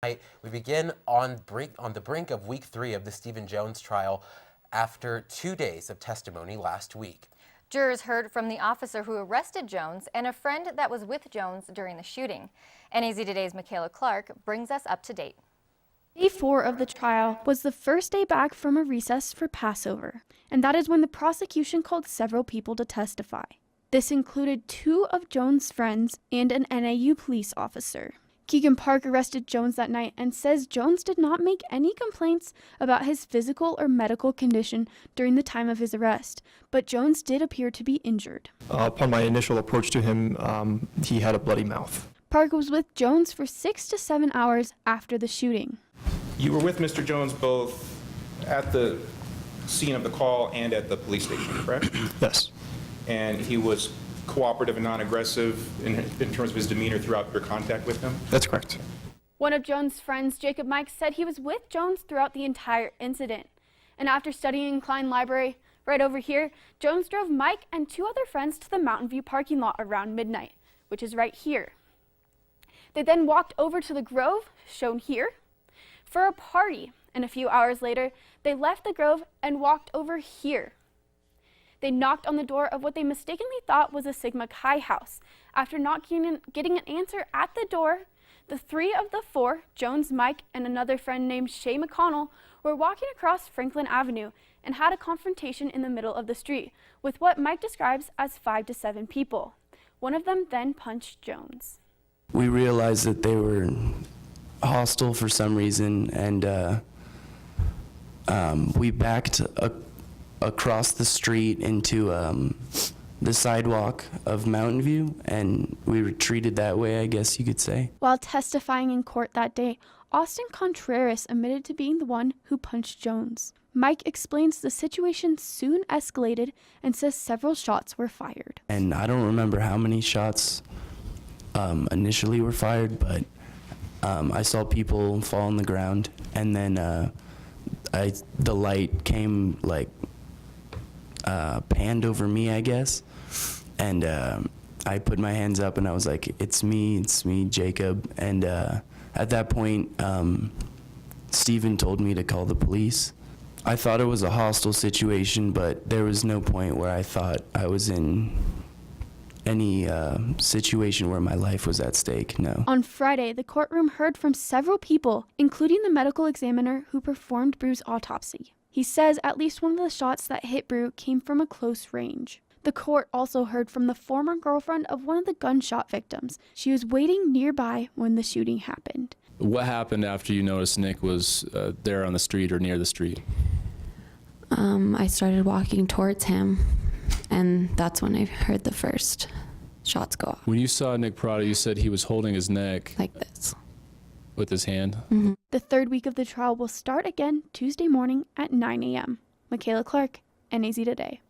We begin on the brink of week 3 of the Stephen Jones trial after 2 days of testimony last week. Jurors heard from the officer who arrested Jones and a friend that was with Jones during the shooting. NAZ Today's MAKAYLA Clark brings us up to date. Day 4 of the trial was the first day back from a recess for Passover, and that is when the prosecution called several people to testify. This included 2 of Jones' friends and an NAU police officer. Keegan Park arrested Jones that night and says Jones did not make any complaints about his physical or medical condition during the time of his arrest, but Jones did appear to be injured. Upon my initial approach to him, he had a bloody mouth. Park was with Jones for 6 to 7 hours after the shooting. You were with Mr. Jones both at the scene of the call and at the police station, correct? Yes. And he was cooperative and non-aggressive in terms of his demeanor throughout your contact with him? That's correct. One of Jones' friends, Jacob Mike, said he was with Jones throughout the entire incident. And after studying in Klein Library, right over here, Jones drove Mike and 2 other friends to the Mountain View parking lot around midnight, which is right here. They then walked over to the Grove, shown here, for a party, and a few hours later, they left the Grove and walked over here. They knocked on the door of what they mistakenly thought was a Sigma Chi house. After not getting an answer at the door, the 3 of the 4, Jones, Mike, and another friend named Shay McConnell, were walking across Franklin Avenue and had a confrontation in the middle of the street with what Mike describes as 5 to 7 people. One of them then punched Jones. We realized that they were hostile for some reason, and we backed across the street into the sidewalk of Mountain View, and we retreated that way, I guess you could say. While testifying in court that day, Austin Contreras admitted to being the one who punched Jones. Mike explains the situation soon escalated and says several shots were fired. And I don't remember how many shots initially were fired, but I saw people fall on the ground, and then the light came like panned over me, I guess, and I put my hands up and I was like, it's me, Jacob. And at that point, Stephen told me to call the police. I thought it was a hostile situation, but there was no point where I thought I was in any situation where my life was at stake, no. On Friday, the courtroom heard from several people, including the medical examiner who performed Brough's autopsy. He says at least one of the shots that hit Brough came from a close range. The court also heard from the former girlfriend of one of the gunshot victims. She was waiting nearby when the shooting happened. What happened after you noticed Nick was there on the street or near the street? I started walking towards him, and that's when I heard the first shots go off. When you saw Nick Prato, you said he was holding his neck like this. With his hand? Mm-hmm. The 3rd week of the trial will start again Tuesday morning at 9 a.m. MAKAYLA Clark, NAZ Today.